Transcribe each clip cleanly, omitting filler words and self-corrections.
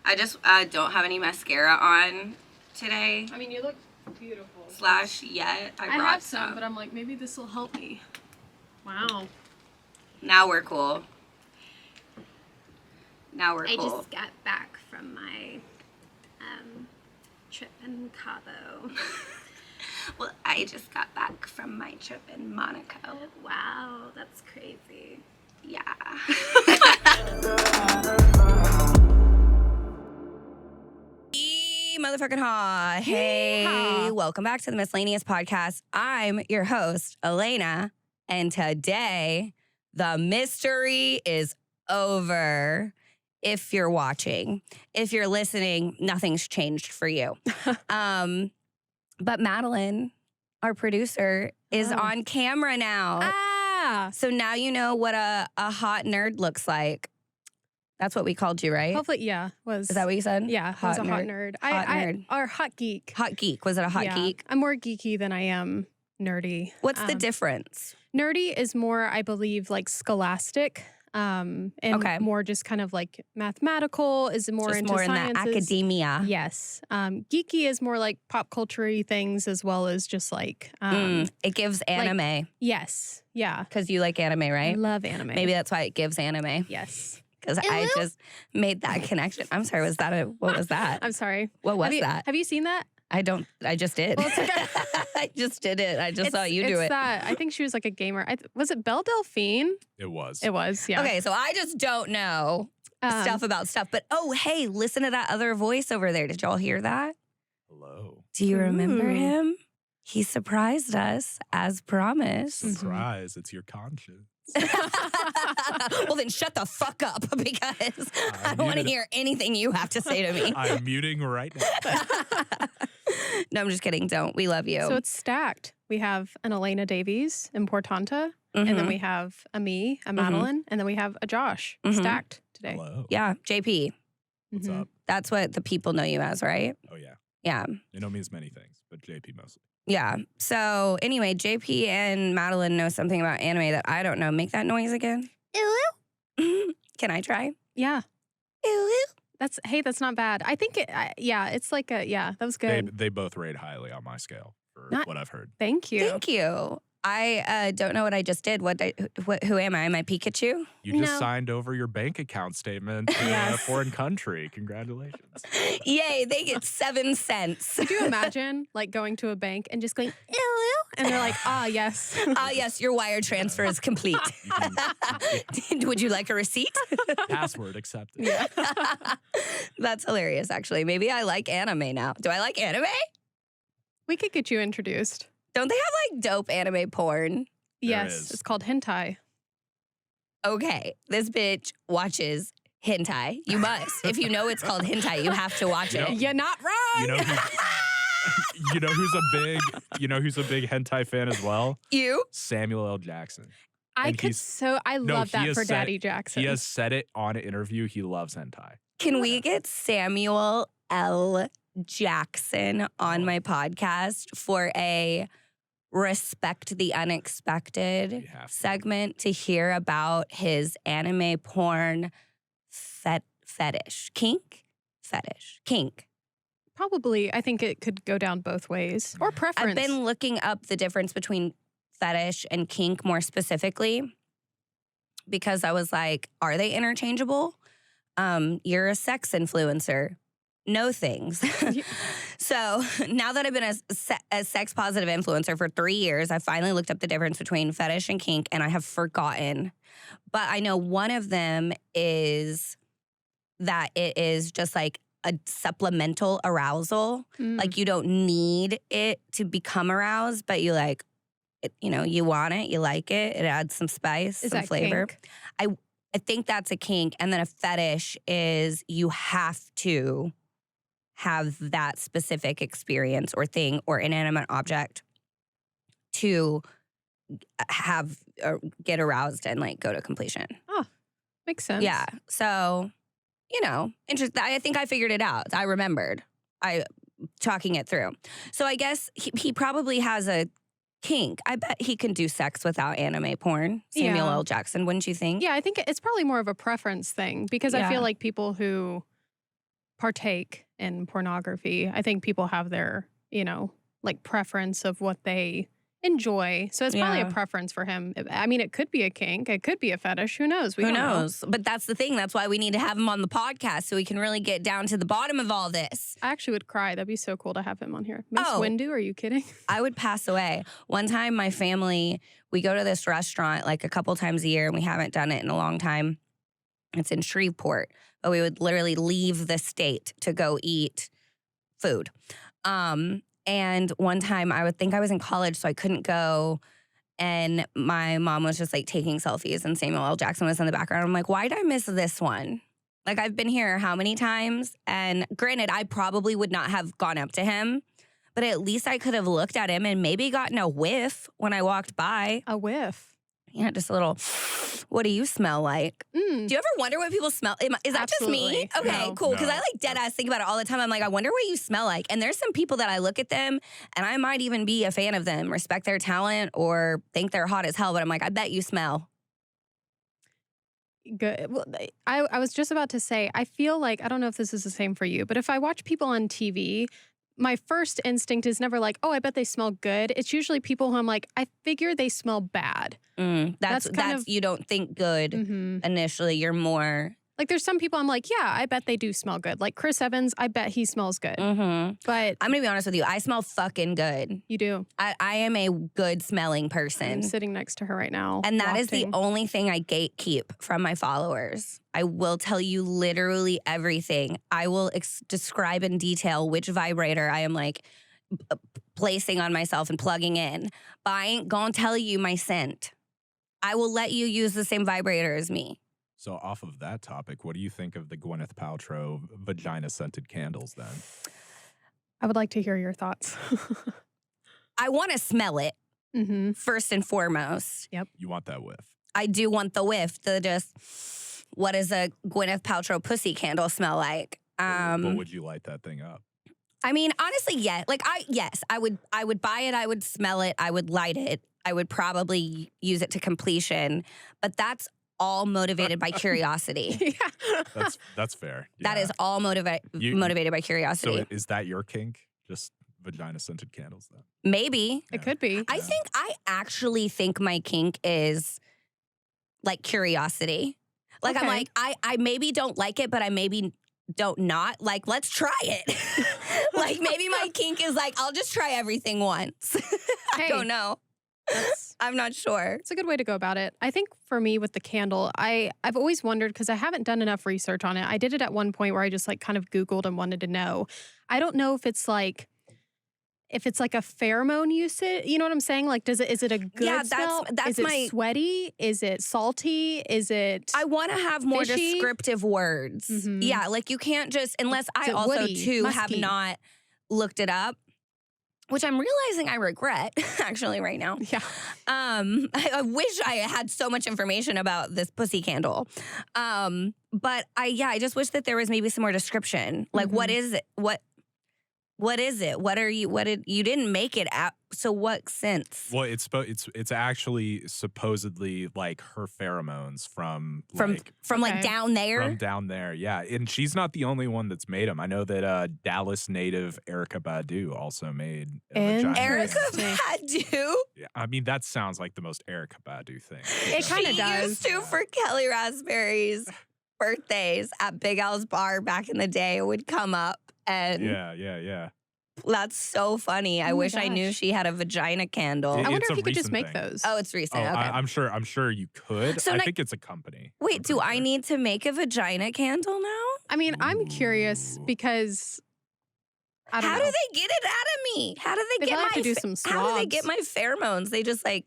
I just don't have any mascara on today. I mean, you look beautiful. Yet. I I brought have some, but I'm like, maybe this will help me. Wow. Now we're cool. Now we're I cool. just got back from my trip in Cabo. Well, I just got back from my trip in Monaco. Wow, that's crazy. Yeah. Motherfucking ha. Hey, welcome back to the MiscELENAeous podcast. I'm your host, Elena, and today the mystery is over. If you're watching, if you're listening, nothing's changed for you. But Madelyn, our producer, is on camera now. Ah. So now you know what a hot nerd looks like. That's what we called you, right? Hopefully, yeah. Is that what you said? Yeah, I was a hot nerd. Nerd. Or hot geek. Hot geek. Was it a hot geek? I'm more geeky than I am nerdy. What's the difference? Nerdy is more, I believe, like scholastic. And more just kind of like mathematical, is more Just into more sciences. in the academia. Yes. Geeky is more like pop culture-y things, as well as just like it gives anime. Yes. Yeah. Because you like anime, I right? love anime. Maybe that's why it gives anime. Yes. Because I just made that connection. I'm sorry, what was that? I'm sorry. What was that? Have you seen that? I just did. Well, it's okay. I just did it. I just saw you do it. I think she was like a gamer. Was it Belle Delphine? It was. It was, yeah. Okay, so I just don't know stuff about stuff. But oh, hey, listen to that other voice over there. Did y'all hear that? Hello. Do you remember Ooh. him? He surprised us as promised. Surprise, it's your conscience. Well, then shut the fuck up because I don't want to hear anything you have to say to me. I'm muting right now. No, I'm just kidding. Don't. We love you. So it's stacked. We have an Elena Davies, Importanta, and then we have a me, a Madelyn, and then we have a Josh stacked today. Hello. Yeah, JP. What's up? That's what the people know you as, right? Oh, yeah. Yeah. They know me as many things, but JP mostly. Yeah. So anyway, JP and Madelyn know something about anime that I don't know. Make that noise again. Can I try? Yeah. That's not bad. I think it's like that was good. They both rate highly on my scale for what I've heard. Thank you. Thank you. I don't know what I just did. Who am I? Am I Pikachu? You just signed over your bank account statement to a foreign country. Congratulations. Yay, they get 7 cents. Could you imagine like going to a bank and just going, and they're like, yes. Yes, your wire transfer is complete. Would you like a receipt? Password accepted. Yeah. That's hilarious, actually. Maybe I like anime now. Do I like anime? We could get you introduced. Don't they have like dope anime porn? Yes, is. it's called hentai. Okay, this bitch watches hentai. You must. If you know it's called hentai, you have to watch it. You're not wrong. You know who's a big hentai fan as well? You? Samuel L. Jackson. I love that for Daddy Jackson. He has said it on an interview. He loves hentai. Can we get Samuel L. Jackson on my podcast for a Respect the Unexpected segment to hear about his anime porn fetish? Kink? Probably. I think it could go down both ways. Or preference. I've been looking up the difference between fetish and kink more specifically because I was like, are they interchangeable? You're a sex influencer. No things. So now that I've been a sex positive influencer for 3 years, I finally looked up the difference between fetish and kink and I have forgotten. But I know one of them is that it is just like a supplemental arousal. Like you don't need it to become aroused, but you like, you want it, you like it. It adds some spice, some flavor. Kink? I think that's a kink. And then a fetish is you have to have that specific experience or thing or inanimate object to have or get aroused and like go to completion. Oh, makes sense. Yeah. So, interesting. I think I figured it out. I remembered. Talking it through. So I guess he probably has a kink. I bet he can do sex without anime porn. Samuel L. Jackson, wouldn't you think? Yeah, I think it's probably more of a preference thing because I feel like people who partake in pornography. I think people have their, like preference of what they enjoy. So it's probably a Yeah. preference for him. I mean, it could be a kink. It could be a fetish. Who knows? We Who don't know. knows? But that's the thing. That's why we need to have him on the podcast so we can really get down to the bottom of all this. I actually would cry. That'd be so cool to have him on here. Mace Oh. Windu, are you kidding? I would pass away. One time, my family, we go to this restaurant like a couple times a year, and we haven't done it in a long time. It's in Shreveport, but we would literally leave the state to go eat food. And one time, I would think I was in college, so I couldn't go. And my mom was just like taking selfies, and Samuel L. Jackson was in the background. I'm like, why did I miss this one? Like, I've been here how many times? And granted, I probably would not have gone up to him, but at least I could have looked at him and maybe gotten a whiff when I walked by. A whiff. Yeah, just a little, what do you smell like? Do you ever wonder what people smell? Is that just me? Absolutely. Okay, No. cool. Because No. I like dead ass think about it all the time. I'm like, I wonder what you smell like. And there's some people that I look at them and I might even be a fan of them, respect their talent or think they're hot as hell. But I'm like, I bet you smell. Good. Well, I was just about to say, I feel like, I don't know if this is the same for you, but if I watch people on TV, my first instinct is never like, oh, I bet they smell good. It's usually people who I'm like, I figure they smell bad. That's kind of- you don't think good initially. You're more. Like there's some people I'm like, yeah, I bet they do smell good. Like Chris Evans, I bet he smells good. But I'm gonna be honest with you. I smell fucking good. you do. I am a good smelling I'm person. sitting next to her right now. And that is the wafting. only thing I gatekeep from my followers. I will tell you literally everything. I will describe in detail which vibrator I am like placing on myself and plugging in. But I ain't gonna tell you my scent. I will let you use the same vibrator as me. So off of that topic, what do you think of the Gwyneth Paltrow vagina-scented candles then? I would like to hear your thoughts. I want to smell it Mm-hmm. first and foremost. You want that whiff? I do want the whiff, the just, what does a Gwyneth Paltrow pussy candle smell like? But would you light that thing up? I mean, honestly, yeah. Like, yes, I would buy it. I would smell it. I would light it. I would probably use it to completion. But that's all motivated by curiosity. Yeah. That's fair. That Yeah. is all motivated by curiosity. So is that your kink? Just vagina-scented candles then? Maybe. It could be. I actually think my kink is like curiosity. Like, I'm Okay. like, I maybe don't like it, but I maybe don't not. Like, let's try it. Like, maybe my kink is like, I'll just try everything once. I Hey. don't know. I'm not sure. It's a good way to go about it. I think for me with the candle, I've always wondered because I haven't done enough research on it. I did it at one point where I just like kind of Googled and wanted to know. I don't know if it's like a pheromone usage. You know what I'm saying? Like, is it a good Yeah, smell? that's is my- it sweaty? Is it salty? Is it? I want to have more Fishy? descriptive words. Mhm. Yeah, like you can't just, unless I it also woody, too have musky? not looked it up, which I'm realizing I regret actually right now. Yeah. I wish I had so much information about this pussy candle. But I just wish that there was maybe some more description. Like, what is it? What is it? You didn't make it out. So what sense? Well, it's actually supposedly like her pheromones from like Like down there? from down there. Yeah, and she's not the only one that's made them. I know that Dallas native Erykah Badu also made a vagina Interesting. Erykah Badu? Yeah, I mean that sounds like the most Erykah Badu thing. It kinda She does. used to for Kelly Raspberry's birthdays at Big Al's bar back in the day. It would come up and Yeah. that's so funny. I Oh my wish I knew gosh. she had a vagina candle. I wonder It's if a you could just recent make thing. those. Oh, it's recent. Oh, Okay. I'm sure you could. So I like- think it's a company. Wait, I'm do pretty I sure. need to make a vagina candle now? I mean, I'm curious Ooh. because I don't How know. do they get it out of me? How do they They get probably my have to do ph- some How do they swabs. get my pheromones? They just like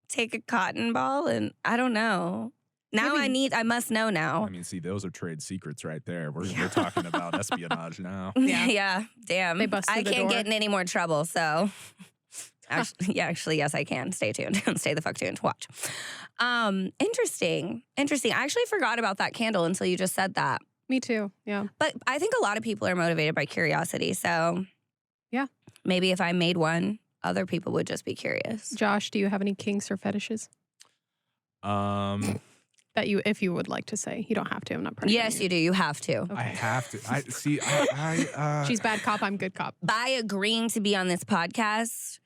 take a cotton ball and I don't know. Now Maybe- I must know now. I mean, see, those are trade secrets right there. We're talking about espionage now. Yeah. Damn. They bust I through the can't door. get in any more trouble, so actually, yes, I can. Stay tuned. Stay the fuck tuned. Watch. Interesting. I actually forgot about that candle until you just said that. Me too. Yeah. But I think a lot of people are motivated by curiosity, so Yeah. maybe if I made one, other people would just be curious. Josh, do you have any kinks or fetishes? that if you would like to say. You don't have to. I'm not pressuring Yes, you do. You have to. Okay. I have to. She's bad cop. I'm good cop. By agreeing to be on this podcast,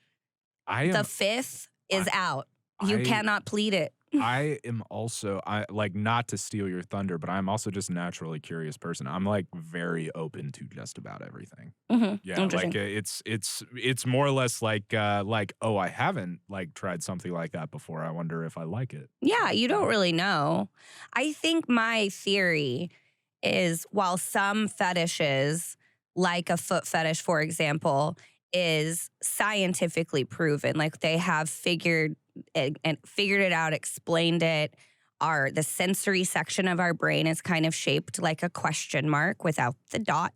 the fifth is out. You cannot plead it. I am also, like, not to steal your thunder, but I'm also just a naturally curious person. I'm like very open to just about everything. Mm-hmm. Yeah, like it's more or less like oh, I haven't like tried something like that before. I wonder if I like it. Yeah, you don't really know. I think my theory is while some fetishes, like a foot fetish, for example, is scientifically proven, like they have figured it out, explained it. The sensory section of our brain is kind of shaped like a question mark without the dot.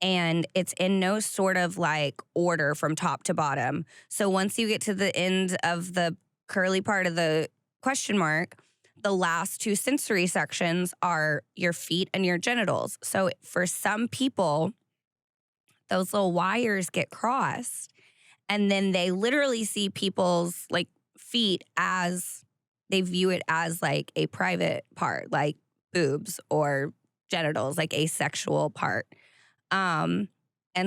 And it's in no sort of like order from top to bottom. So once you get to the end of the curly part of the question mark, the last two sensory sections are your feet and your genitals. So for some people, those little wires get crossed, and then they literally see people's like feet as they view it as like a private part, like boobs or genitals, like a sexual part. And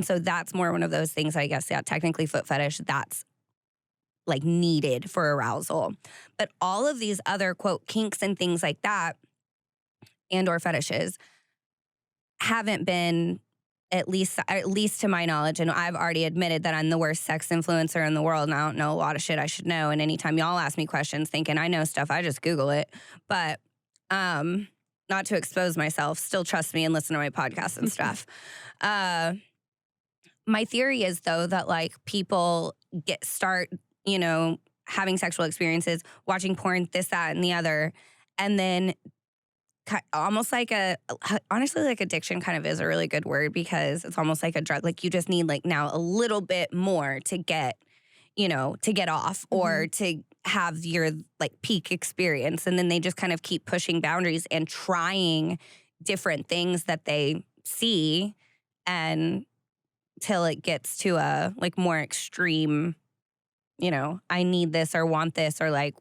so that's more one of those things, I guess, yeah, technically foot fetish, that's like needed for arousal. But all of these other, quote, kinks and things like that, and or fetishes, haven't been, at least to my knowledge, and I've already admitted that I'm the worst sex influencer in the world, and I don't know a lot of shit I should know. And anytime y'all ask me questions thinking I know stuff, I just Google it. But not to expose myself, still trust me and listen to my podcasts and stuff. My theory is, though, that like people start, you know, having sexual experiences, watching porn, this, that, and the other, and then almost like honestly, like addiction kind of is a really good word, because it's almost like a drug. Like you just need like now a little bit more to get, you know, to get off or to have your like peak experience. And then they just kind of keep pushing boundaries and trying different things that they see, and till it gets to a like more extreme, you know, I need this or want this, or like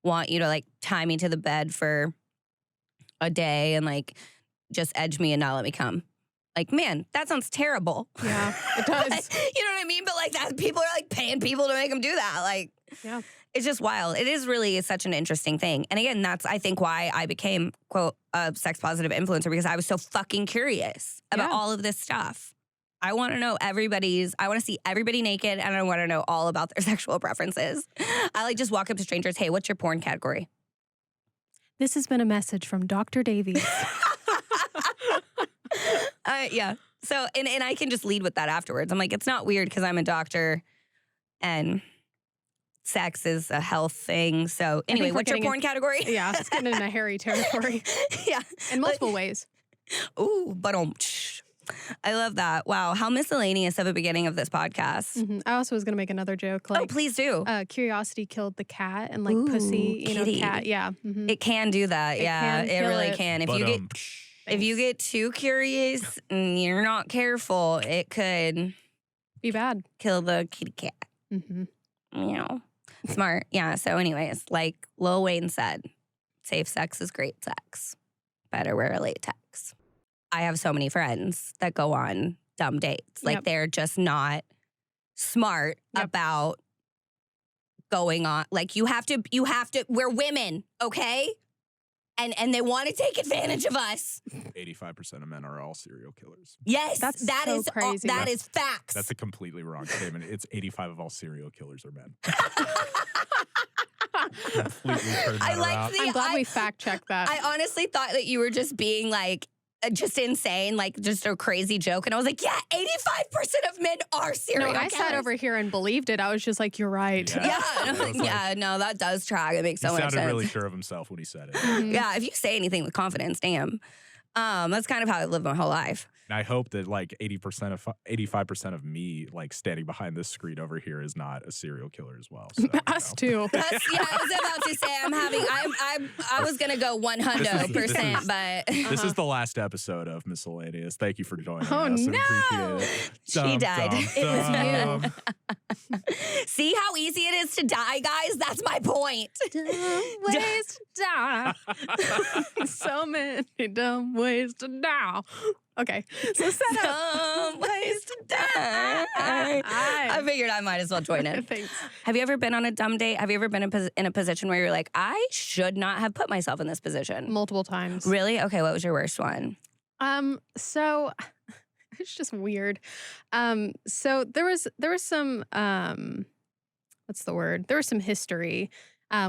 want you to like tie me to the bed for a day and like just edge me and not let me come. Like, man, that sounds terrible. Yeah, it does. You know what I mean? But like that, people are like paying people to make them do that. Like, yeah, it's just wild. It is really such an interesting thing. And again, that's, I think, why I became, quote, a sex positive influencer, because I was so fucking curious about all of this stuff. I want to know I want to see everybody naked, and I want to know all about their sexual preferences. I like just walk up to strangers, hey, what's your porn category? This has been a message from Dr. Davies. Yeah. So, and I can just lead with that afterwards. I'm like, it's not weird because I'm a doctor and sex is a health thing. So anyway, what's your porn category? Yeah, it's getting into hairy territory. Yeah. In multiple ways. Ooh, but I love that. Wow, how miscellaneous of a beginning of this podcast. I also was going to make another joke. Like, please do. Curiosity killed the cat, and like pussy, kitty. cat. Yeah. It can do that. It really can. If you get too curious and you're not careful, it could be bad. Kill the kitty cat. You know, smart. Yeah. So anyways, like Lil Wayne said, safe sex is great sex. Better wear a latex. I have so many friends that go on dumb dates. Like they're just not smart about going on. Like you have to, we're women, okay? And they want to take advantage of us. 85% of men are all serial killers. Yes, that is crazy. That is facts. That's a completely wrong statement. It's 85 of all serial killers are men. Completely turned that around. I'm glad we fact checked that. I honestly thought that you were just being like, just insane, like just a crazy joke. And I was like, yeah, 85% of men are serial killers. I sat over here and believed it. I was just like, you're right. Yeah, no, that does track. It makes so much sense. He sounded really sure of himself when he said it. Yeah, if you say anything with confidence, damn. That's kind of how I've lived my whole life. And I hope that like 85% of me like standing behind this screen over here is not a serial killer as well. So, us too. I was about to say I was gonna go 100%, but this is the last episode of MiscELENAeous. Thank you for joining us. Oh no, appreciate it. She died. It was you. See how easy it is to die, guys? That's my point. Dumb ways to die. So many dumb ways to die. Okay, so set up. Dumb ways to die. I figured I might as well join in. Thanks. Have you ever been on a dumb date? Have you ever been in a position where you're like, I should not have put myself in this position? Multiple times. Really? Okay, what was your worst one? So it's just weird. So there was some what's the word? There was some history.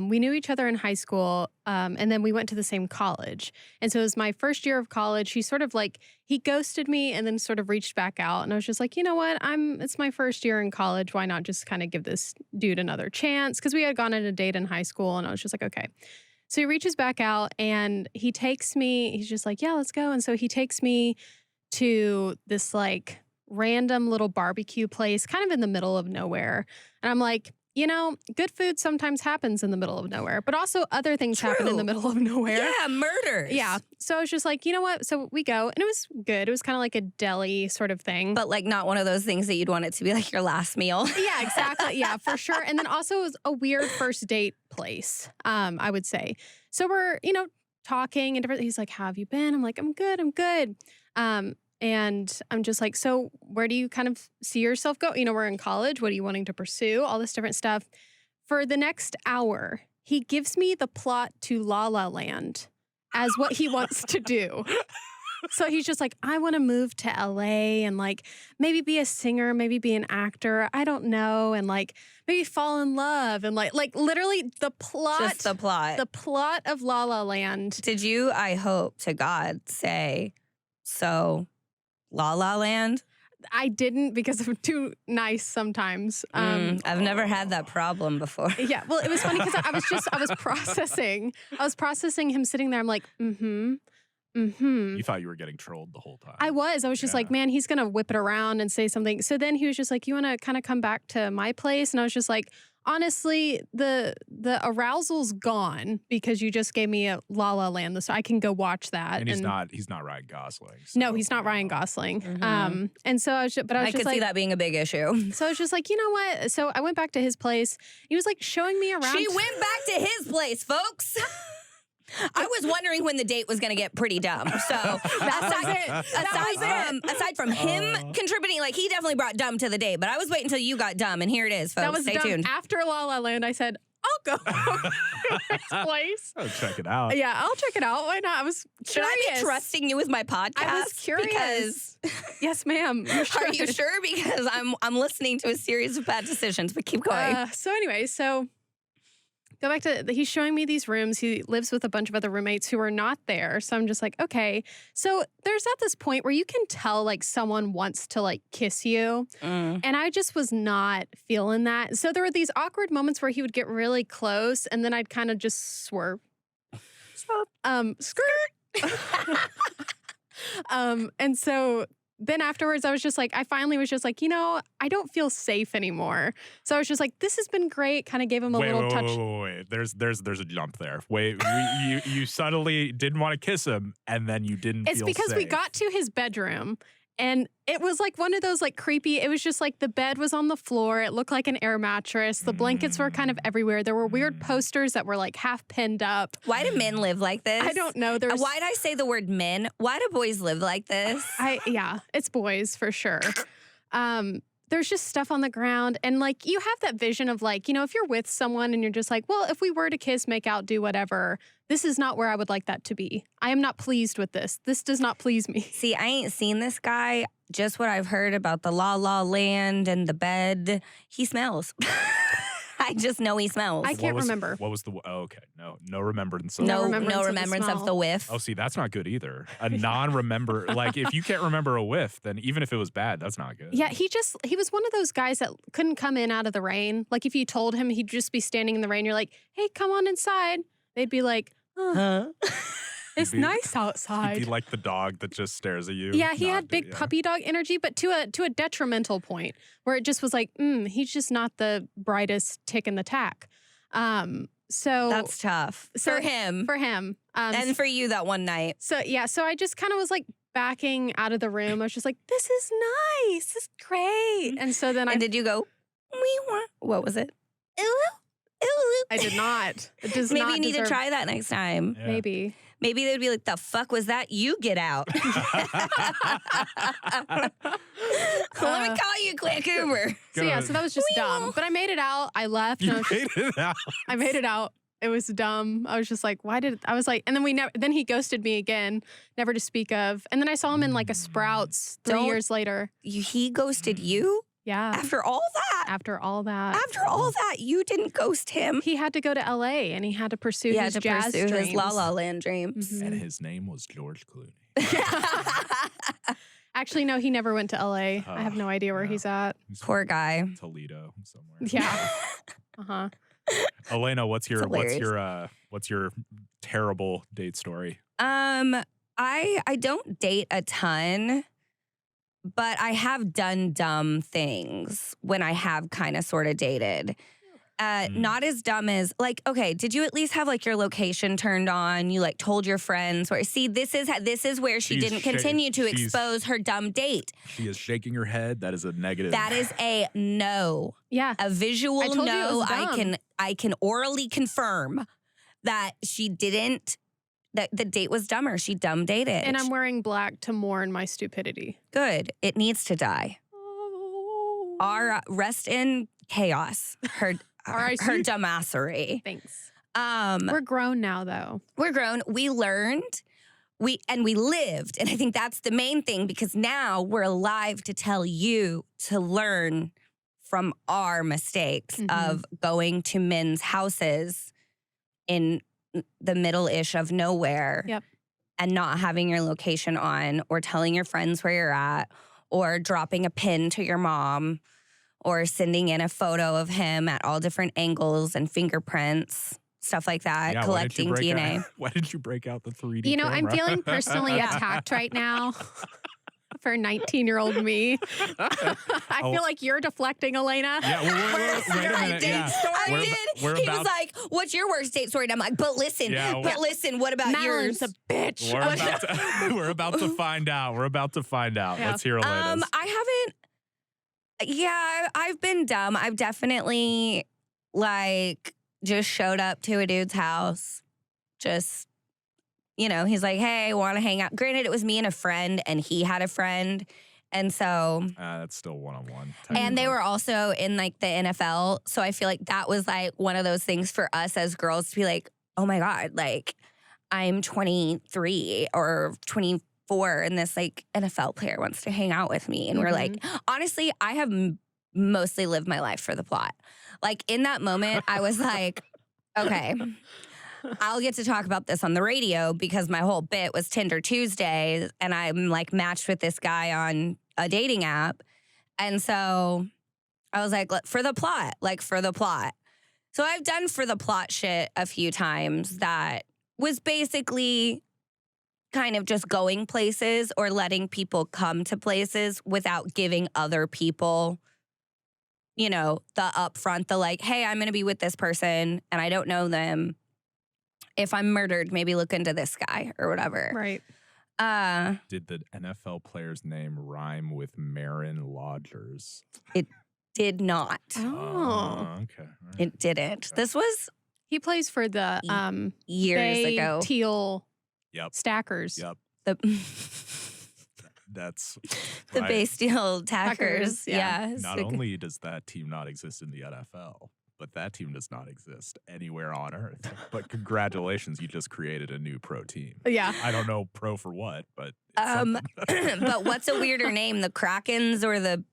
We knew each other in high school, and then we went to the same college. And so it was my first year of college. He ghosted me and then sort of reached back out. And I was just like, you know what? It's my first year in college. Why not just kind of give this dude another chance? Because we had gone on a date in high school, and I was just like, okay. So he reaches back out and he takes me, he's just like, yeah, let's go. And so he takes me to this like random little barbecue place, kind of in the middle of nowhere. And I'm like, you know, good food sometimes happens in the middle of nowhere, but also other things happen in the middle of nowhere. Yeah, murders. Yeah. So I was just like, you know what? So we go, and it was good. It was kind of like a deli sort of thing. But like not one of those things that you'd want it to be like your last meal. Yeah, exactly. Yeah, for sure. And then also it was a weird first date place, I would say. So we're, talking and different. He's like, how have you been? I'm like, I'm good. And I'm just like, so where do you kind of see yourself go? We're in college. What are you wanting to pursue? All this different stuff. For the next hour, he gives me the plot to La La Land as what he wants to do. So he's just like, I want to move to LA and like maybe be a singer, maybe be an actor. I don't know. And like maybe fall in love and like literally the plot. Just the plot. The plot of La La Land. Did you, I hope to God, say, so La La Land? I didn't because I'm too nice sometimes. I've never had that problem before. Yeah, well, it was funny because I was processing him sitting there. I'm like, You thought you were getting trolled the whole time. I was just like, man, he's going to whip it around and say something. So then he was just like, you want to kind of come back to my place? And I was just like, honestly, the arousal's gone because you just gave me a La La Land, so I can go watch that. And he's not Ryan Gosling. So. No, he's not Ryan Gosling. And so I was just I could see that being a big issue. So I was just like, you know what? So I went back to his place. He was like showing me around. She went back to his place, folks. I was wondering when the date was going to get pretty dumb. So aside from him contributing, like he definitely brought dumb to the date, but I was waiting until you got dumb, and here it is, folks. That was Stay dumb. tuned. After La La Land, I said, I'll go to his place. Oh, check it out. Yeah, I'll check it out. Why not? I was Should curious. I be trusting you with my podcast? I was curious. Yes, ma'am. Are you sure? Because I'm listening to a series of bad decisions, but keep going. So anyway, go back to, he's showing me these rooms. He lives with a bunch of other roommates who are not there. So I'm just like, okay. So there's at this point where you can tell like someone wants to like kiss you. And I just was not feeling that. So there were these awkward moments where he would get really close and then I'd kind of just swerve. Skirt. And so then afterwards, I finally was just like, I don't feel safe anymore. So I was just like, this has been great. Kind of gave him a little touch. Wait. There's a jump there. Wait, you subtly didn't want to kiss him, and then you didn't feel safe. It's because we got to his bedroom, and it was like one of those like creepy, it was just like the bed was on the floor. It looked like an air mattress. The blankets were kind of everywhere. There were weird posters that were like half pinned up. Why do men live like this? I don't know. Why did I say the word men? Why do boys live like this? Yeah, it's boys for sure. There's just stuff on the ground. And like, you have that vision of like, if you're with someone and you're just like, well, if we were to kiss, make out, do whatever, this is not where I would like that to be. I am not pleased with this. This does not please me. See, I ain't seen this guy. Just what I've heard about the La La Land and the bed. He smells. I just know he smells. I can't remember. What was the? Oh, okay, no remembrance. No remembrance of the whiff. Oh, see, that's not good either. A non-remember, like if you can't remember a whiff, then even if it was bad, that's not good. Yeah, he was one of those guys that couldn't come in out of the rain. Like if you told him, he'd just be standing in the rain. You're like, hey, come on inside. They'd be like, huh? It's nice outside. He'd be like the dog that just stares at you. Yeah, he had big puppy dog energy, but to a detrimental point where it just was like, he's just not the brightest tick in the tack. So that's tough for him. For him, and for you that one night. So I just kind of was like backing out of the room. I was just like, this is nice, this is great. And so then did you go? What was it? I did not. It does Maybe not you need to deserve- try that next time. Yeah. Maybe. Maybe they'd be like, the fuck was that? You get out. Let me call you quick Uber. So yeah, so that was just dumb. But I made it out. I left. And You made it out. I made it out. It was dumb. I was just like, and then then he ghosted me again, never to speak of. And then I saw him in like a Sprouts 3 years later. He ghosted you? Yeah. After all that? After all that. After all that, you didn't ghost him. He had to go to LA and he had to pursue his jazz dreams. his La La Land dreams. Mhm. And his name was George Clooney. Actually, no, he never went to LA. I have no idea where yeah. he's at. He's Poor from guy. Toledo somewhere. Yeah. Uh-huh. Elena, what's your It's terrible date story? I don't date a ton, but I have done dumb things when I have kind of sort of dated. Not as dumb as like, okay, did you at least have like your location turned on? You like told your friends where, see, this is where she didn't continue to expose her dumb date. She is shaking her head. That is a negative. That is a no. Yeah. A visual I told you it no. was dumb. I can orally confirm that she didn't, that the date was dumber. She dumb dated. And I'm wearing black to mourn my stupidity. Good. It needs to die. Our rest in chaos. Her dumbassery. Thanks. We're We're grown now, though. grown. We learned. We lived. And I think that's the main thing, because now we're alive to tell you to learn from our mistakes of going to men's houses in the middle-ish of nowhere. Yep. And not having your location on, or telling your friends where you're at, or dropping a pin to your mom, or sending in a photo of him at all different angles and fingerprints, stuff like that, Yeah, collecting DNA. Why didn't you break out the 3D You know, I'm camera? feeling personally attacked right now for 19-year-old me. I feel like you're deflecting, Elena. Yeah, well, wait a minute. Yeah. I did. He was like, "What's your worst date story?" And I'm like, "But listen, what about yours?" Madelyn's a bitch. We're about to find out. We're about to find out. Yeah. Let's hear Elena's. I haven't. Yeah, I've been dumb. I've definitely like just showed up to a dude's house. Just, you know, he's like, "Hey, want to hang out?" Granted, it was me and a friend, and he had a friend. And so, That's still one-on-one. and they were also in like the NFL. So I feel like that was like one of those things for us as girls to be like, oh my God, like I'm 23 or 24 and this like NFL player wants to hang out with me. And we're like, honestly, I have mostly lived my life for the plot. Like in that moment, I was like, okay, I'll get to talk about this on the radio because my whole bit was Tinder Tuesday and I'm like matched with this guy on a dating app. And so I was like, for the plot. So I've done for the plot shit a few times that was basically kind of just going places or letting people come to places without giving other people, you know, the upfront, the like, hey, I'm going to be with this person and I don't know them. If I'm murdered, maybe look into this guy or whatever. Right. Did the NFL player's name rhyme with Marin Lodgers? It did not. Oh. Okay. All right. It didn't. This was He plays for the years Bay ago. Teal Yep. Stackers. Yep. The That's the right. Bay Steel Tackers. Tackers, yeah. Yeah. Not only does that team not exist in the NFL, but that team does not exist anywhere on earth. But congratulations, you just created a new pro team. Yeah. I don't know pro for what, but it's something. But what's a weirder name? The Krakens or the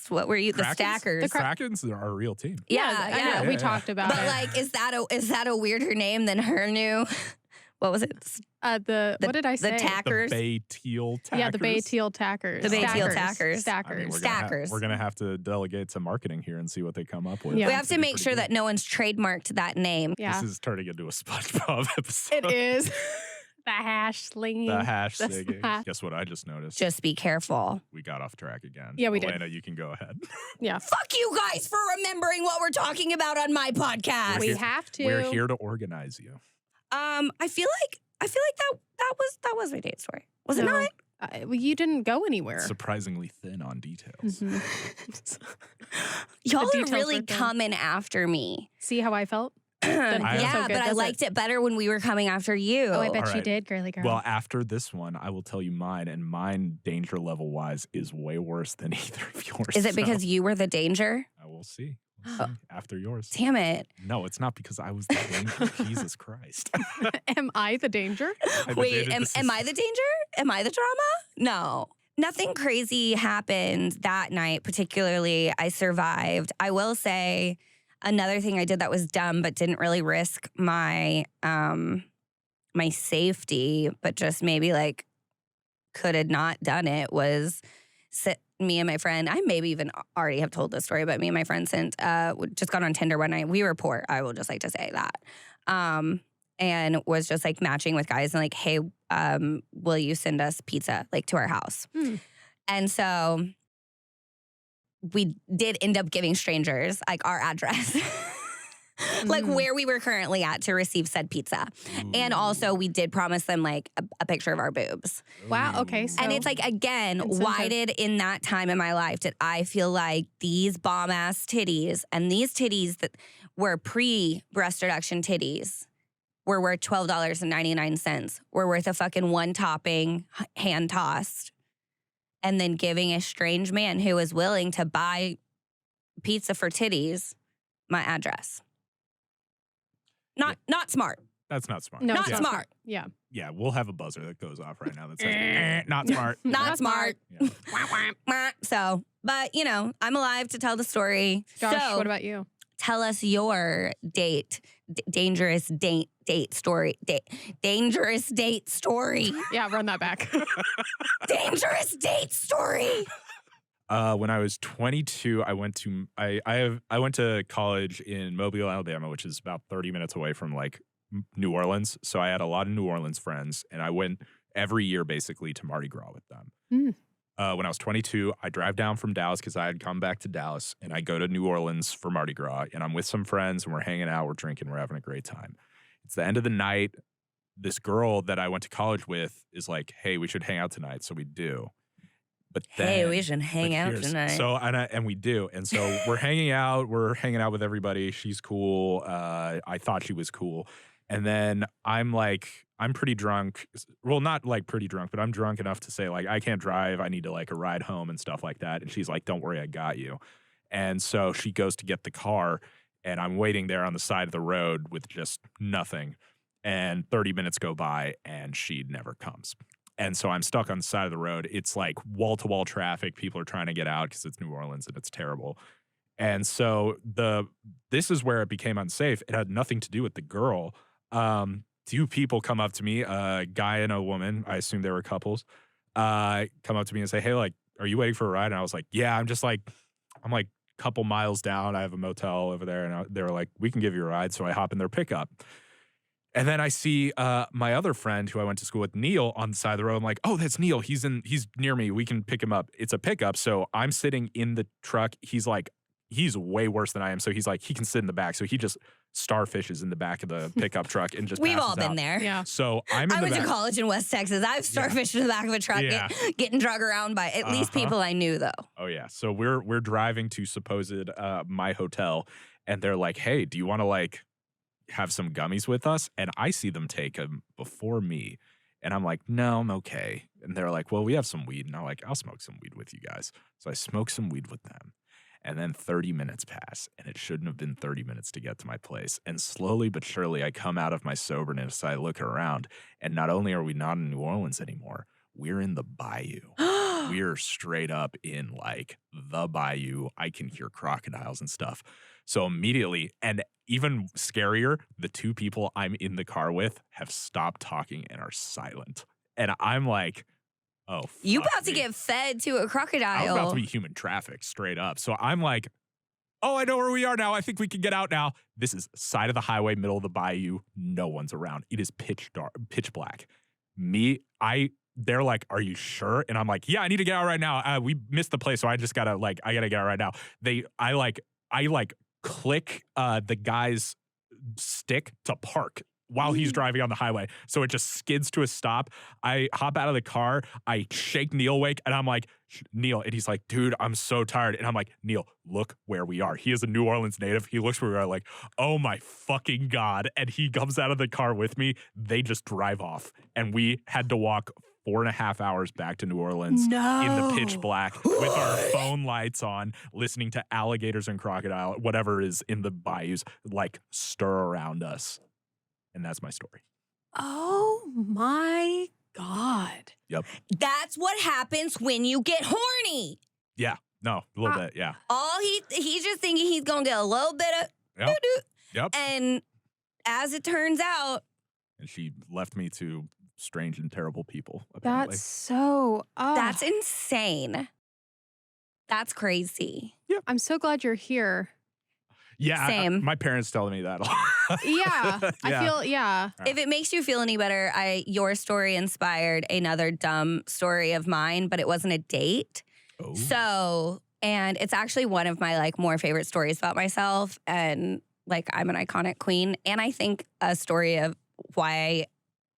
what were you? The Krakens? Stackers. The Krakens are a real team. I know. We talked about But it. like, is that a weirder name than her new? What was it? What did I say? The Tackers. The Bay Teal Tackers. Yeah, the Bay Teal Tackers. The Bay Teal Stackers. Tackers. Stackers. I mean, Stackers. we're gonna have to delegate to marketing here and see what they come up with. Yeah. We have to make sure that no one's trademarked that name. Yeah. This is turning into a SpongeBob episode. It is. The hash slinging. The hash That's singing. that. Guess what I just noticed? Just be careful. We got off track again. Yeah, we did. Elena, you can go ahead. Yeah. Fuck you guys for remembering what we're talking about on my podcast. We have to. We're here to organize you. I feel like that was my date story. Was it No. not? Well, you didn't go anywhere. Surprisingly thin on details. Mhm. Y'all are details really were thin. coming after me. See how I felt? Doesn't feel Yeah, so good, but I does it? liked it better when we were coming after you. Oh, I bet All you right. did, girly girl. Well, after this one, I will tell you mine, and mine, danger level wise, is way worse than either of yours. Is it so because you were the danger? I will see. We'll see after yours. Damn it. No, it's not because I was the danger. Jesus Christ. Am I the danger? Wait, am I the danger? Am I the drama? No. Nothing crazy happened that night, particularly. I survived. I will say another thing I did that was dumb but didn't really risk my my safety, but just maybe like could have not done it was me and my friend, I maybe even already have told this story, but me and my friend just got on Tinder one night. We were poor. I will just like to say that. And was just like matching with guys and like, hey, will you send us pizza like to our house? And so we did end up giving strangers like our address, like where we were currently at to receive said pizza. And also we did promise them like a picture of our boobs. Wow, okay. So And it's like, again, Incentive. why did in that time in my life did I feel like these bomb ass titties and these titties that were pre-breast reduction titties were worth $12.99, were worth a fucking one topping, hand tossed, and then giving a strange man who was willing to buy pizza for titties my address. Not smart. That's not smart. No, Not it's yeah. smart. Yeah. Yeah, we'll have a buzzer that goes off right now that says, not smart. Not smart. Yeah. So, but you know, I'm alive to tell the story. Josh, so, what about you? tell us your dangerous date story. Dangerous date story. Yeah, run that back. Dangerous date story. When I was 22, I went to college in Mobile, Alabama, which is about 30 minutes away from like New Orleans. So I had a lot of New Orleans friends, and I went every year basically to Mardi Gras with them. When I was 22, I drive down from Dallas because I had come back to Dallas, and I go to New Orleans for Mardi Gras, and I'm with some friends, and we're hanging out, we're drinking, we're having a great time. It's the end of the night. This girl that I went to college with is like, hey, we should hang out tonight. So we do. But then, Hey, we should hang out tonight. So and we do, and so we're hanging out. We're hanging out with everybody. She's cool. I thought she was cool, and then I'm pretty drunk. Well, not like pretty drunk, but I'm drunk enough to say like I can't drive. I need to like a ride home and stuff like that. And she's like, "Don't worry, I got you." And so she goes to get the car, and I'm waiting there on the side of the road with just nothing. And 30 minutes go by, and she never comes. And so I'm stuck on the side of the road. It's like wall-to-wall traffic. People are trying to get out because it's New Orleans and it's terrible. And so this is where it became unsafe. It had nothing to do with the girl. Two people come up to me, a guy and a woman. I assume they were couples. Come up to me and say, "Hey, like, are you waiting for a ride?" And I was like, "Yeah, I'm like a couple miles down. I have a motel over there." And they were like, "We can give you a ride." So I hop in their pickup. And then I see my other friend who I went to school with, Neil, on the side of the road. I'm like, "Oh, that's Neil. He's near me. We can pick him up." It's a pickup. So I'm sitting in the truck. He's way worse than I am. So he's like, he can sit in the back. So he just starfishes in the back of the pickup truck and just We've passes all been out. there. Yeah. So I'm in the I went back. to college in West Texas. I've starfished in the back of a truck, Yeah. getting drug around by at least people I knew, though. Oh yeah. So we're driving to supposed my hotel, and they're like, "Hey, do you want to like have some gummies with us?" And I see them take them before me, and I'm like, "No, I'm okay." And they're like, "Well, we have some weed," and I'm like, "I'll smoke some weed with you guys." So I smoke some weed with them. And then 30 minutes pass, and it shouldn't have been 30 minutes to get to my place. And slowly but surely, I come out of my soberness. I look around, and not only are we not in New Orleans anymore, we're in the Bayou. We're straight up in like the Bayou. I can hear crocodiles and stuff. So immediately, and even scarier, the two people I'm in the car with have stopped talking and are silent. And I'm like, oh, You fuck about to me. get fed to a crocodile. I was about to be human trafficked straight up. So I'm like, oh, I know where we are now. I think we can get out now. This is side of the highway, middle of the bayou. No one's around. It is pitch dark, pitch black. They're like, are you sure? And I'm like, yeah, I need to get out right now. We missed the place, so I just gotta I gotta get out right now. I click the guy's stick to park while he's driving on the highway. So it just skids to a stop. I hop out of the car. I shake Neil awake, and I'm like, Neil. And he's like, dude, I'm so tired. And I'm like, Neil, look where we are. He is a New Orleans native. He looks where we are like, oh my fucking God. And he comes out of the car with me. They just drive off. And we had to walk 4.5 hours back to New Orleans in the pitch black with our phone lights on, listening to alligators and crocodile, whatever is in the bayous, like stir around us. And that's my story. Oh my God. Yep. That's what happens when you get horny. Yeah. No, a little bit. Yeah. All he's just thinking he's gonna get a little bit of Yep. Yep. And as it turns out, And she left me to strange and terrible people, apparently. That's so. that's insane. That's crazy. I'm so glad you're here. Yeah. Same. My parents telling me that a lot. Yeah. I feel, yeah. If it makes you feel any better, your story inspired another dumb story of mine, but it wasn't a date. Oh. So, and it's actually one of my like more favorite stories about myself, and like I'm an iconic queen, and I think a story of why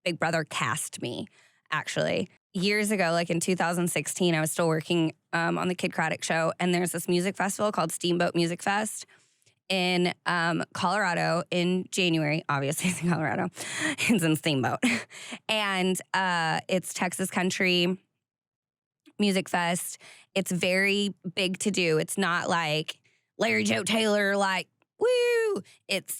Big Brother cast me, actually. Years ago, like in 2016, I was still working on the Kid Craddock show, and there's this music festival called Steamboat Music Fest in Colorado in January. Obviously, it's in Colorado. It's in Steamboat. And it's Texas Country Music Fest. It's very big to do. It's not like Larry Joe Taylor, like, woo.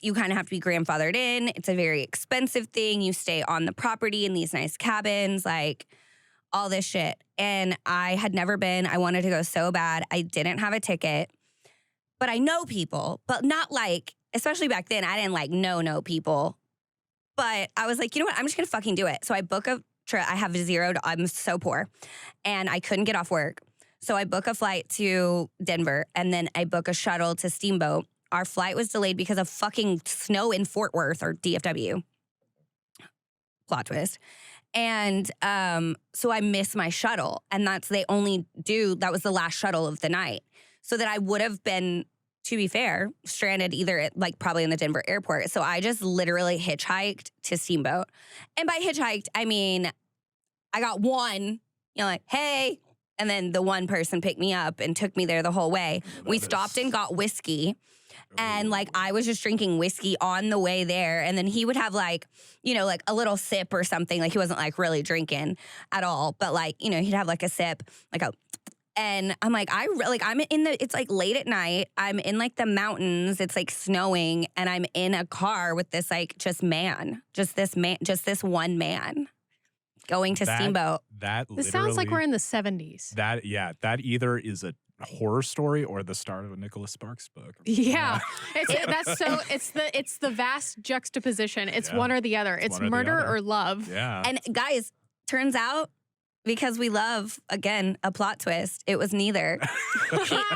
You kind of have to be grandfathered in. It's a very expensive thing. You stay on the property in these nice cabins, like all this shit. And I had never been. I wanted to go so bad. I didn't have a ticket. But I know people, but not like, especially back then, I didn't like know people. But I was like, you know what? I'm just going to fucking do it. So I book a trip. I have I'm so poor. And I couldn't get off work. So I book a flight to Denver, and then I book a shuttle to Steamboat. Our flight was delayed because of fucking snow in Fort Worth, or DFW. Plot twist. And so I missed my shuttle. And that was the last shuttle of the night. So that I would have been, to be fair, stranded either at, like probably in the Denver airport. So I just literally hitchhiked to Steamboat. And by hitchhiked, I mean, I got one, like, hey. And then the one person picked me up and took me there the whole way. We stopped and got whiskey. And like, I was just drinking whiskey on the way there. And then he would have like, like a little sip or something. Like he wasn't like really drinking at all. But like, he'd have like a sip, like and I'm like, it's like late at night. I'm in like the mountains. It's like snowing. And I'm in a car with this like just this one man going to Steamboat. This sounds like we're in the 70s. That either is a horror story or the start of a Nicholas Sparks book. Yeah. It's the vast juxtaposition. It's one or the other. It's murder or love. Yeah. And guys, turns out, because we love, again, a plot twist, it was neither.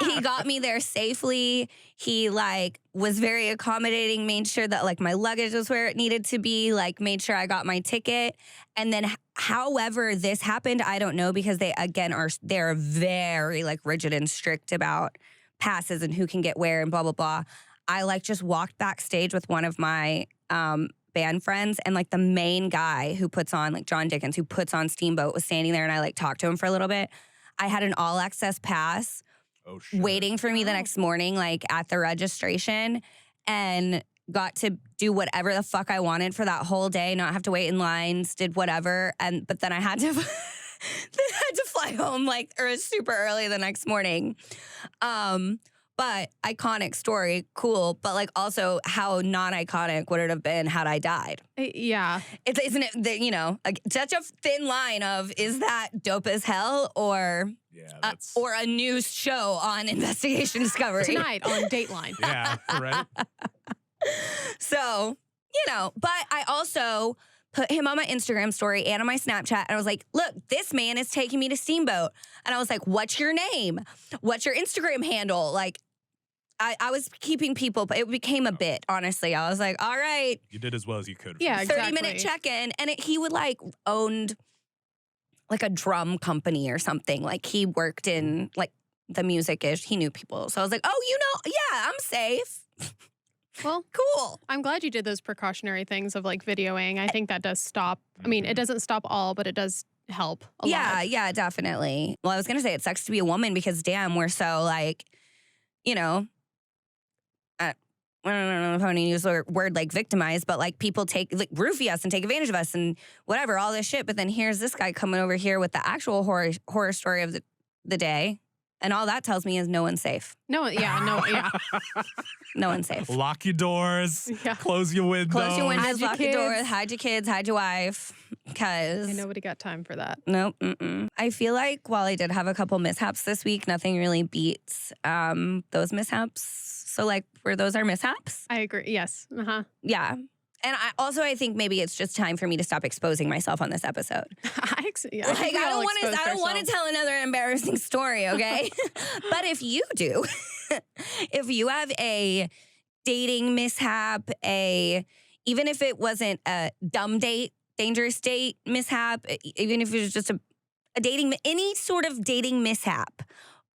He got me there safely. He like was very accommodating, made sure that like my luggage was where it needed to be, like made sure I got my ticket. And then however this happened, I don't know, because they're very like rigid and strict about passes and who can get where and blah, blah, blah. I like just walked backstage with one of my band friends, and like the main guy who puts on, like John Dickens, who puts on Steamboat, was standing there, and I like talked to him for a little bit. I had an all access pass waiting for me the next morning, like at the registration, and got to do whatever the fuck I wanted for that whole day, not have to wait in lines, did whatever. But then I had to fly home like super early the next morning. But iconic story, cool. But like also, how not iconic would it have been had I died? Yeah. Isn't it, such a thin line of, is that dope as hell or a news show on Investigation Discovery? Tonight on Dateline. Yeah, right. So, but I also put him on my Instagram story and on my Snapchat. And I was like, look, this man is taking me to Steamboat. And I was like, what's your name? What's your Instagram handle? Like, I was keeping people, but it became a bit, honestly. I was like, all right. You did as well as you could. Yeah, exactly. 30-minute check-in. And he would like owned like a drum company or something. Like he worked in like the music-ish. He knew people. So I was like, oh, yeah, I'm safe. Well, Cool. I'm glad you did those precautionary things of like videoing. I think that does stop. I mean, it doesn't stop all, but it does help a lot. Yeah, definitely. Well, I was going to say it sucks to be a woman because damn, we're so like, you know, I don't know if I want to use the word like victimized, but like people roofie us and take advantage of us and whatever, all this shit. But then here's this guy coming over here with the actual horror story of the day. And all that tells me is no one's safe. No, yeah. No one's safe. Lock your doors. Yeah. Close your windows. Close your windows, Hide your lock your doors, kids. hide your kids, hide your wife. Because Ain't nobody got time for that. nope. I feel like while I did have a couple mishaps this week, nothing really beats those mishaps. So like, were those our mishaps? I agree. Yes. Uh-huh. Yeah. And I think maybe it's just time for me to stop exposing myself on this episode. I think Like we I all don't want to. exposed I don't want to ourselves. tell another embarrassing story, okay? But if you do, if you have a dating mishap, even if it wasn't a dumb date, dangerous date mishap, even if it was just a any sort of dating mishap,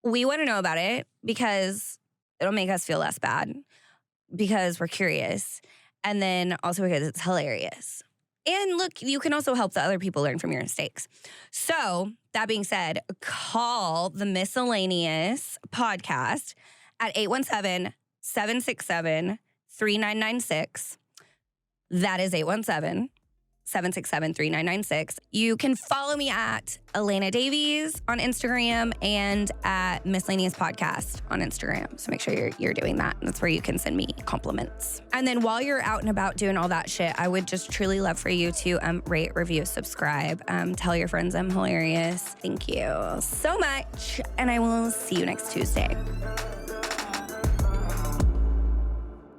we want to know about it because it'll make us feel less bad because we're curious. And then also because it's hilarious. And look, you can also help the other people learn from your mistakes. So that being said, call the MiscELENAeous podcast at 817-767-3996. That is 817-767-3996. You can follow me at Elena Davies on Instagram and at MiscELENAeous podcast on Instagram. So make sure you're doing that. That's where you can send me compliments. And then while you're out and about doing all that shit, I would just truly love for you to rate, review, subscribe. Tell your friends I'm hilarious. Thank you so much. And I will see you next Tuesday.